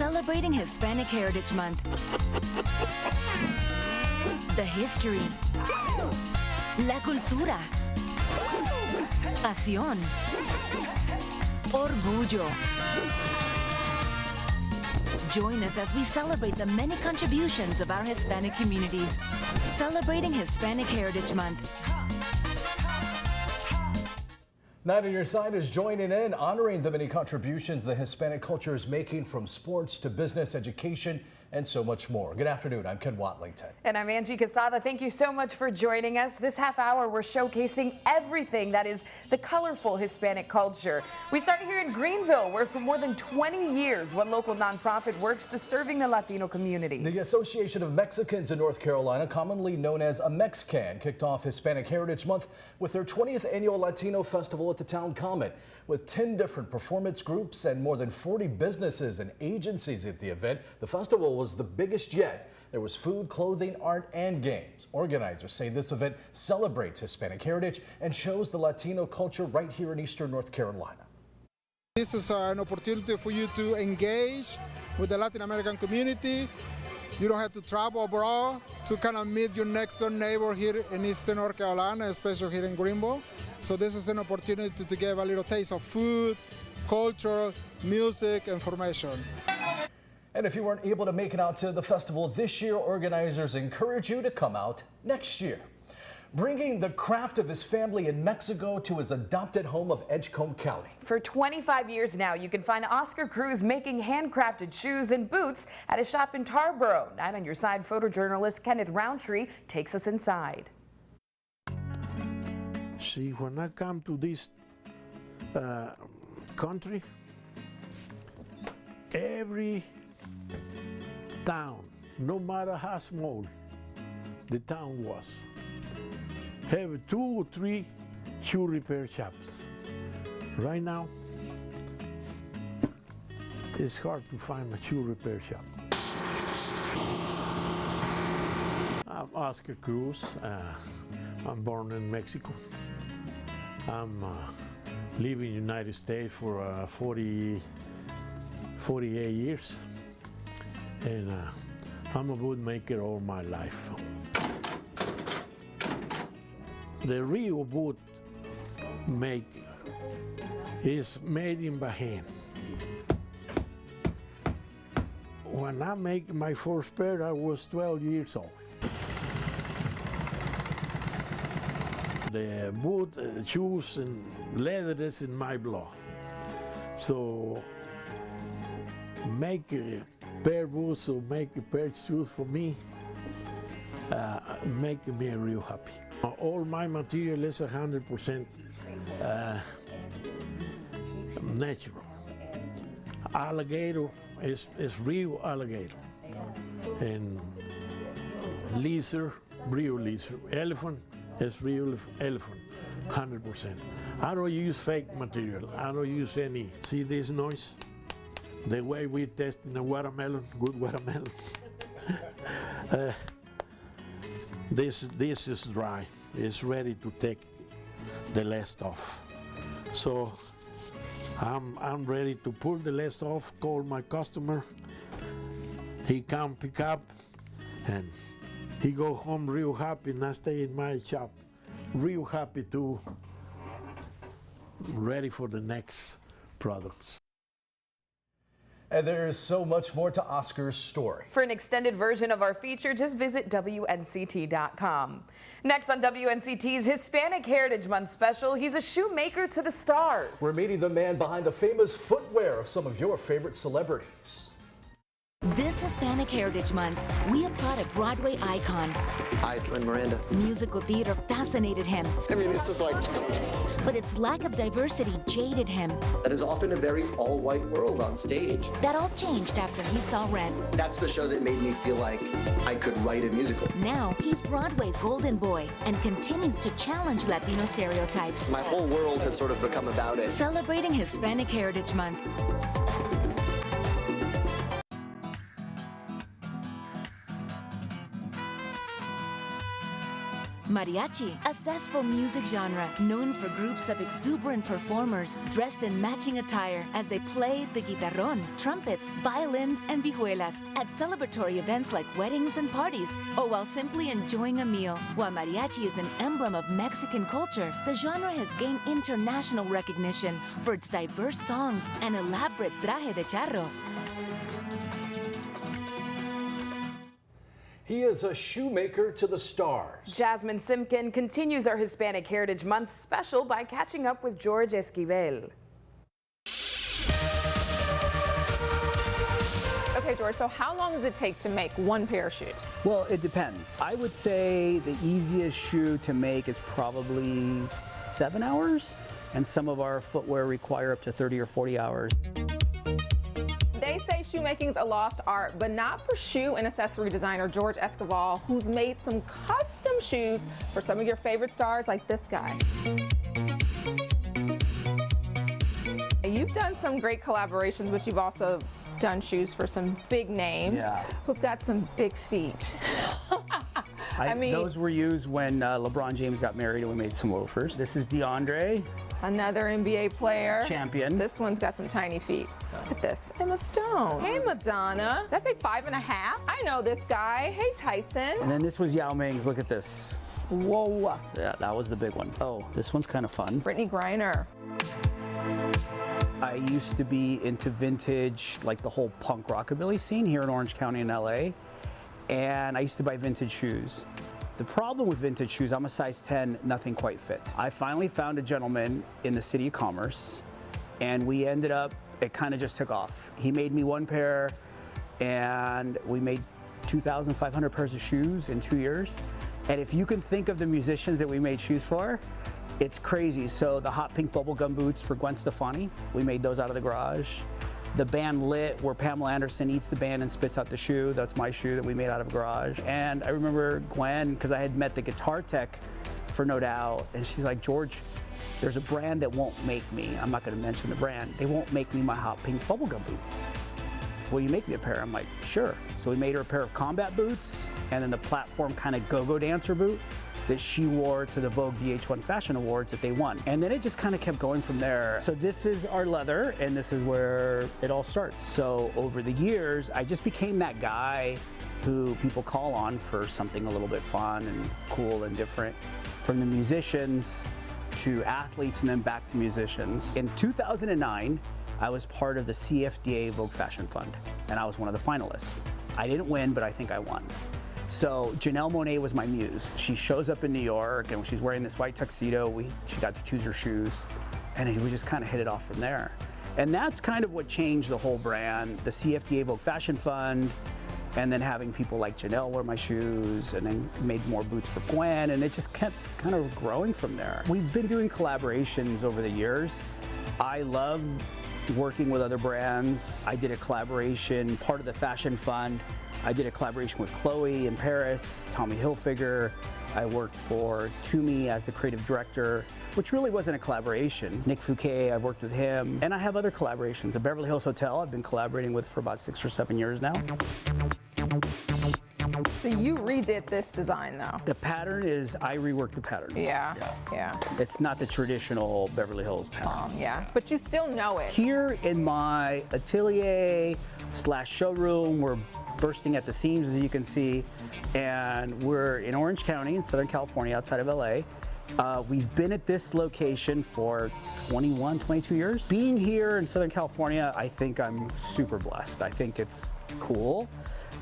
Celebrating Hispanic Heritage Month. The history. La cultura. Pasión. Orgullo. Join us as we celebrate the many contributions of our Hispanic communities. Celebrating Hispanic Heritage Month. Night on Your Side is joining in, honoring the many contributions the Hispanic culture is making, from sports to business, education, and so much more. Good afternoon. I'm Ken Watlington. And I'm Angie Casada. Thank you so much for joining us. This half hour, we're showcasing everything that is the colorful Hispanic culture. We start here in Greenville, where for more than 20 years, one local nonprofit works to serving the Latino community. The Association of Mexicans in North Carolina, commonly known as AMEXCAN, kicked off Hispanic Heritage Month with their 20th annual Latino Festival at the Town Common. With 10 different performance groups and more than 40 businesses and agencies at the event, the festival was the biggest yet. There was food, clothing, art, and games. Organizers say this event celebrates Hispanic heritage and shows the Latino culture right here in Eastern North Carolina. This is an opportunity for you to engage with the Latin American community. You don't have to travel abroad to kind of meet your next door neighbor here in Eastern North Carolina, especially here in Greenville. So this is an opportunity to give a little taste of food, culture, music, information. And if you weren't able to make it out to the festival this year, organizers encourage you to come out next year. Bringing the craft of his family in Mexico to his adopted home of Edgecombe County. For 25 years now, you can find Oscar Cruz making handcrafted shoes and boots at a shop in Tarboro. Night on Your Side photojournalist Kenneth Roundtree takes us inside. See, when I come to this country, every town, no matter how small the town was, have 2 or 3 shoe repair shops. Right now, it's hard to find a shoe repair shop. I'm Oscar Cruz. I'm born in Mexico. I'm living in the United States for 48 years. And I'm a boot maker all my life. The real boot maker is made in by hand. When I make my first pair, I was 12 years old. The boot, shoes, and leather is in my blood. So make a pair of boots or make a pair of shoes for me, make me real happy. All my material is 100% natural. Alligator is real alligator. And lizard, real lizard. Elephant is real elephant, 100%. I don't use fake material. I don't use any. See this noise? The way we test in a watermelon, good watermelon. This is dry. It's ready to take the last off. So I'm ready to pull the last off, call my customer. He come pick up and he go home real happy, and I stay in my shop real happy too, ready for the next products. And there is so much more to Oscar's story. For an extended version of our feature, just visit WNCT.com. Next on WNCT's Hispanic Heritage Month special, he's a shoemaker to the stars. We're meeting the man behind the famous footwear of some of your favorite celebrities. This Hispanic Heritage Month, we applaud a Broadway icon. Hi, it's Lin Miranda. Musical theater fascinated him, I mean, it's just like... but its lack of diversity jaded him. That is often a very all-white world on stage. That all changed after he saw Rent. That's the show that made me feel like I could write a musical. Now he's Broadway's golden boy and continues to challenge Latino stereotypes. My whole world has sort of become about it. Celebrating Hispanic Heritage Month. Mariachi, a zestful music genre known for groups of exuberant performers dressed in matching attire as they play the guitarrón, trumpets, violins, and vihuelas at celebratory events like weddings and parties, or while simply enjoying a meal. While mariachi is an emblem of Mexican culture, the genre has gained international recognition for its diverse songs and elaborate traje de charro. He is a shoemaker to the stars. Jasmine Simkin continues our Hispanic Heritage Month special by catching up with George Esquivel. Okay, George, so how long does it take to make one pair of shoes? Well, it depends. I would say the easiest shoe to make is probably 7 hours, and some of our footwear require up to 30 or 40 hours. They say shoemaking's a lost art, but not for shoe and accessory designer George Esquivel, who's made some custom shoes for some of your favorite stars like this guy. You've done some great collaborations, but you've also done shoes for some big names who've got some big feet. I mean, those were used when LeBron James got married and we made some loafers. This is DeAndre. Another NBA player. Champion. This one's got some tiny feet. Look at this. Emma Stone. Hey, Madonna. Does that say 5.5? I know this guy. Hey, Tyson. And then this was Yao Ming's. Look at this. Whoa. Yeah, that was the big one. Oh, this one's kind of fun. Brittany Griner. I used to be into vintage, like the whole punk rockabilly scene here in Orange County in LA. And I used to buy vintage shoes. The problem with vintage shoes, I'm a size 10, nothing quite fit. I finally found a gentleman in the City of Commerce, and we ended up, it kind of just took off. He made me one pair, and we made 2,500 pairs of shoes in 2 years. And if you can think of the musicians that we made shoes for, it's crazy. So the hot pink bubblegum boots for Gwen Stefani, we made those out of the garage. The band Lit, where Pamela Anderson eats the band and spits out the shoe, that's my shoe that we made out of a garage. And I remember Gwen, because I had met the guitar tech for No Doubt, and she's like, George, there's a brand that won't make me, I'm not gonna mention the brand, they won't make me my hot pink bubblegum boots. Will you make me a pair? I'm like, sure. So we made her a pair of combat boots, and then the platform kind of go-go dancer boot that she wore to the Vogue VH1 Fashion Awards that they won. And then it just kind of kept going from there. So this is our leather, and this is where it all starts. So over the years, I just became that guy who people call on for something a little bit fun and cool and different. From the musicians to athletes and then back to musicians. In 2009, I was part of the CFDA Vogue Fashion Fund, and I was one of the finalists. I didn't win, but I think I won. So Janelle Monáe was my muse. She shows up in New York and she's wearing this white tuxedo. She got to choose her shoes, and we just kind of hit it off from there. And that's kind of what changed the whole brand, the CFDA Vogue Fashion Fund, and then having people like Janelle wear my shoes, and then made more boots for Gwen, and it just kept kind of growing from there. We've been doing collaborations over the years. I love working with other brands. I did a collaboration, part of the Fashion Fund. I did a collaboration with Chloe in Paris, Tommy Hilfiger. I worked for Tumi as the creative director, which really wasn't a collaboration. Nick Fouquet, I've worked with him. And I have other collaborations. The Beverly Hills Hotel, I've been collaborating with for about 6 or 7 years now. So you redid this design, though. The pattern is, I reworked the pattern. Yeah. It's not the traditional Beverly Hills pattern. Yeah, but you still know it. Here in my atelier / showroom, we're bursting at the seams, as you can see, and we're in Orange County in Southern California, outside of LA. We've been at this location for 21, 22 years. Being here in Southern California, I think I'm super blessed. I think it's cool.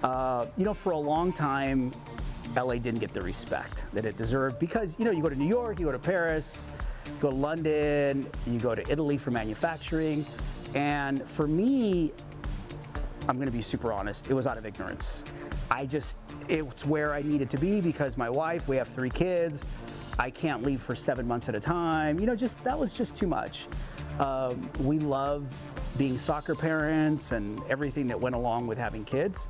You know, for a long time, LA didn't get the respect that it deserved because, you know, you go to New York, you go to Paris, you go to London, you go to Italy for manufacturing. And for me, I'm gonna be super honest, it was out of ignorance. It's where I needed to be because my wife, we have 3 kids. I can't leave for 7 months at a time. You know, that was just too much. We love being soccer parents and everything that went along with having kids.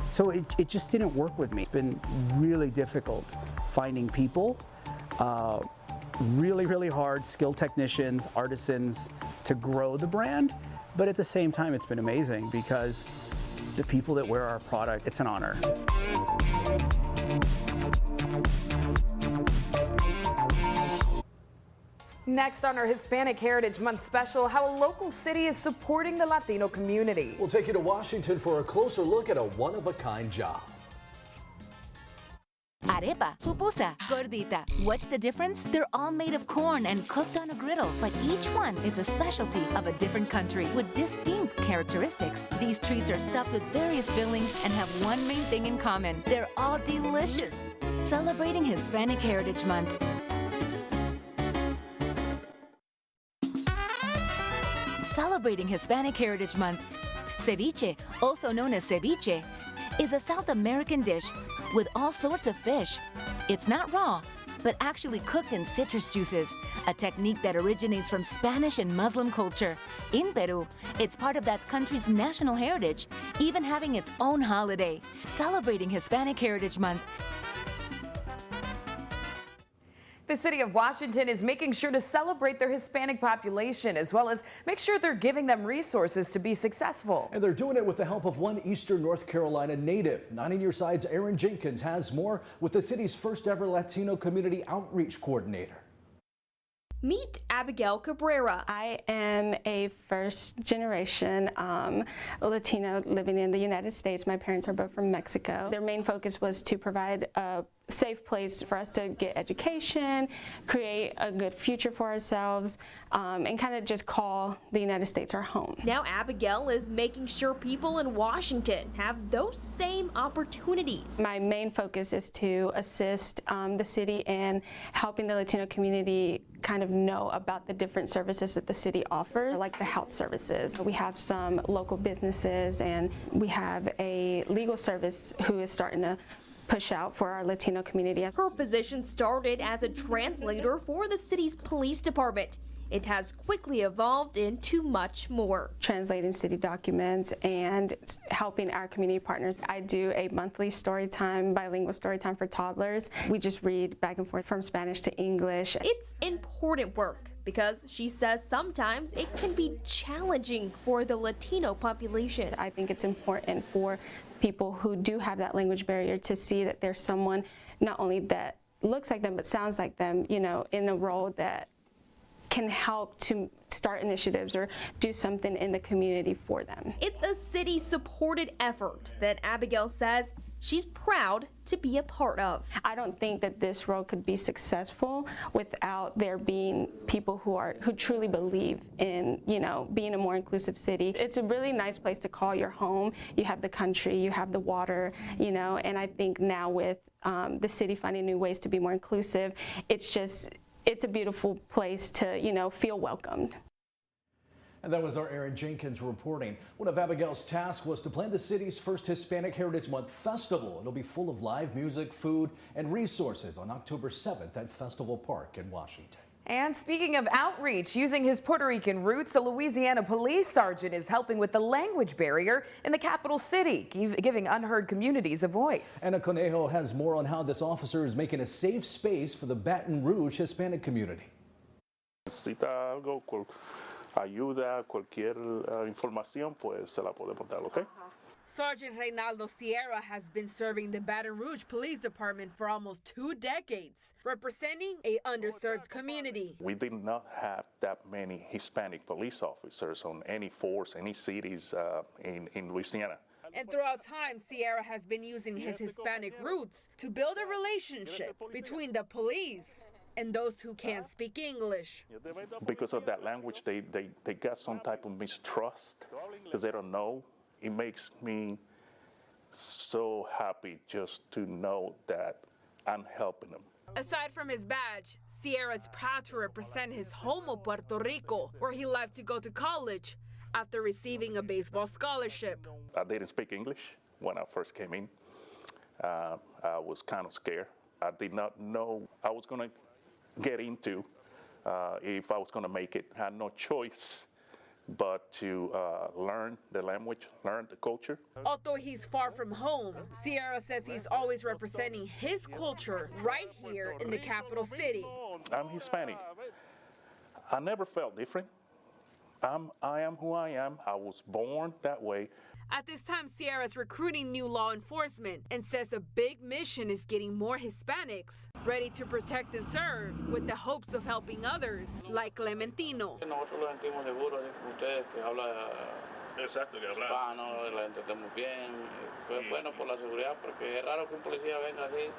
So it just didn't work with me. It's been really difficult finding people, really, really hard, skilled technicians, artisans to grow the brand. But at the same time, it's been amazing because the people that wear our product, it's an honor. Next on our Hispanic Heritage Month special, how a local city is supporting the Latino community. We'll take you to Washington for a closer look at a one-of-a-kind job. Arepa, pupusa, gordita. What's the difference? They're all made of corn and cooked on a griddle, but each one is a specialty of a different country with distinct characteristics. These treats are stuffed with various fillings and have one main thing in common. They're all delicious. Celebrating Hispanic Heritage Month. Celebrating Hispanic Heritage Month. Ceviche, also known as ceviche, is a South American dish with all sorts of fish. It's not raw, but actually cooked in citrus juices, a technique that originates from Spanish and Muslim culture. In Peru, it's part of that country's national heritage, even having its own holiday. Celebrating Hispanic Heritage Month. The city of Washington is making sure to celebrate their Hispanic population, as well as make sure they're giving them resources to be successful. And they're doing it with the help of one Eastern North Carolina native. 9 on your side's Aaron Jenkins has more with the city's first ever Latino community outreach coordinator. Meet Abigail Cabrera. I am a first generation Latino living in the United States. My parents are both from Mexico. Their main focus was to provide a safe place for us to get education, create a good future for ourselves, and kind of just call the United States our home. Now Abigail is making sure people in Washington have those same opportunities. My main focus is to assist the city in helping the Latino community kind of know about the different services that the city offers, like the health services. We have some local businesses, and we have a legal service who is starting to push out for our Latino community. Her position started as a translator for the city's police department. It has quickly evolved into much more. Translating city documents and helping our community partners. I do a monthly story time, bilingual story time for toddlers. We just read back and forth from Spanish to English. It's important work because she says sometimes it can be challenging for the Latino population. I think it's important for people who do have that language barrier to see that there's someone not only that looks like them but sounds like them, you know, in a role that can help to start initiatives or do something in the community for them. It's a city-supported effort that Abigail says she's proud to be a part of. I don't think that this role could be successful without there being people who truly believe in, you know, being a more inclusive city. It's a really nice place to call your home. You have the country, you have the water, you know, and I think now with the city finding new ways to be more inclusive, it's a beautiful place to, you know, feel welcomed. And that was our Aaron Jenkins reporting. One of Abigail's tasks was to plan the city's first Hispanic Heritage Month festival. It'll be full of live music, food, and resources on October 7th at Festival Park in Washington. And speaking of outreach, using his Puerto Rican roots, a Louisiana police sergeant is helping with the language barrier in the capital city, giving unheard communities a voice. Ana Conejo has more on how this officer is making a safe space for the Baton Rouge Hispanic community. Necesita algo, ayuda, cualquier información, pues se la podemos dar, ¿ok? Sergeant Reynaldo Sierra has been serving the Baton Rouge Police Department for almost 2 decades, representing a underserved community. We did not have that many Hispanic police officers on any force, any cities in Louisiana. And throughout time, Sierra has been using his Hispanic roots to build a relationship between the police and those who can't speak English. Because of that language, they got some type of mistrust because they don't know. It makes me so happy just to know that I'm helping them. Aside from his badge, Sierra is proud to represent his home of Puerto Rico, where he left to go to college after receiving a baseball scholarship. I didn't speak English when I first came in. I was kind of scared. I did not know I was going to get into if I was going to make it. I had no choice but to learn the language, learn the culture. Although he's far from home, Sierra says he's always representing his culture right here in the capital city. I'm Hispanic. I never felt different. I am who I am. I was born that way. At this time, Sierra is recruiting new law enforcement and says a big mission is getting more Hispanics ready to protect and serve with the hopes of helping others, like Clementino. Nosotros los sentimos seguros, ustedes que habla Exacto, que habla. hispano, la entendemos bien. Pues bueno, por la seguridad, porque es raro que un policía venga así.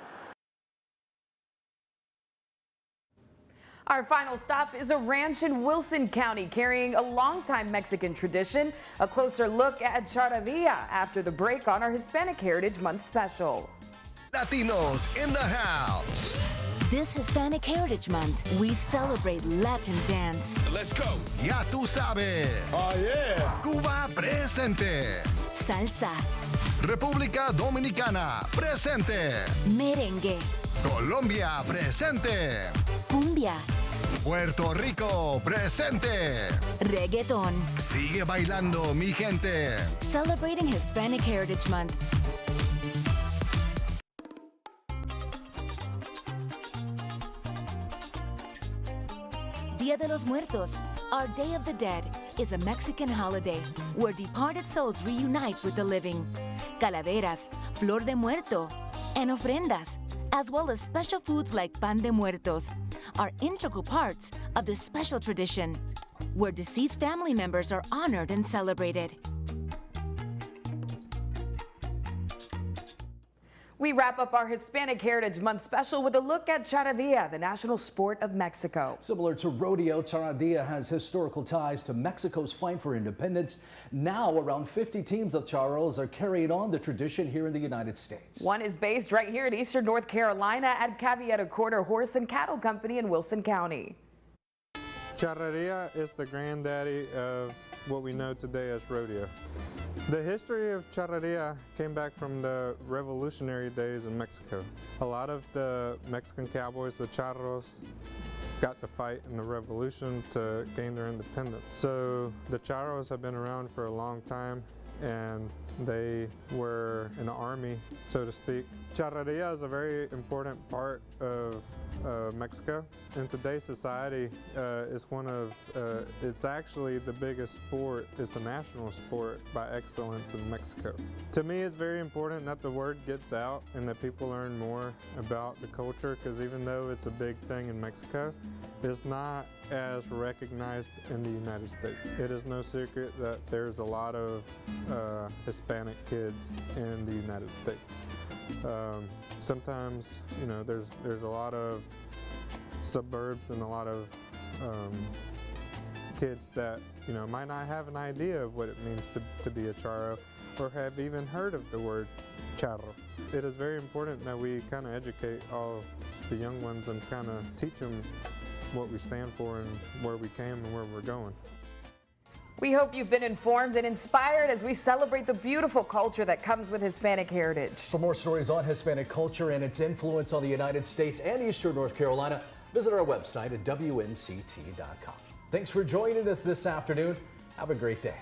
Our final stop is a ranch in Wilson County carrying a longtime Mexican tradition. A closer look at Charavilla after the break on our Hispanic Heritage Month special. Latinos in the house. This Hispanic Heritage Month, we celebrate Latin dance. Let's go. Ya tú sabes. Oh, yeah. Cuba presente. Salsa. República Dominicana presente. Merengue. Colombia presente. Cumbia. Puerto Rico presente. Reggaeton. Sigue bailando, mi gente. Celebrating Hispanic Heritage Month. Dia de los Muertos, our Day of the Dead, is a Mexican holiday where departed souls reunite with the living. Calaveras, flor de muerto, and ofrendas, as well as special foods like pan de muertos, are integral parts of this special tradition, where deceased family members are honored and celebrated. We wrap up our Hispanic Heritage Month special with a look at Charadilla, the national sport of Mexico. Similar to rodeo, Charadilla has historical ties to Mexico's fight for independence. Now, around 50 teams of charros are carrying on the tradition here in the United States. One is based right here in eastern North Carolina at Cavietta Quarter Horse and Cattle Company in Wilson County. Charreria is the granddaddy of what we know today as rodeo. The history of charreria came back from the revolutionary days in Mexico. A lot of the Mexican cowboys, the charros, got to fight in the revolution to gain their independence. So the charros have been around for a long time, and they were an army, so to speak. Charreria is a very important part of Mexico. In today's society, it's actually the biggest sport. It's a national sport by excellence in Mexico. To me, it's very important that the word gets out and that people learn more about the culture, because even though it's a big thing in Mexico, it's not as recognized in the United States. It is no secret that there's a lot of Hispanic kids in the United States. Sometimes, you know, there's a lot of suburbs and a lot of kids that, you know, might not have an idea of what it means to be a charro or have even heard of the word charro. It is very important that we kind of educate all the young ones and kind of teach them what we stand for and where we came and where we're going. We hope you've been informed and inspired as we celebrate the beautiful culture that comes with Hispanic heritage. For more stories on Hispanic culture and its influence on the United States and Eastern North Carolina, visit our website at WNCT.com. Thanks for joining us this afternoon. Have a great day.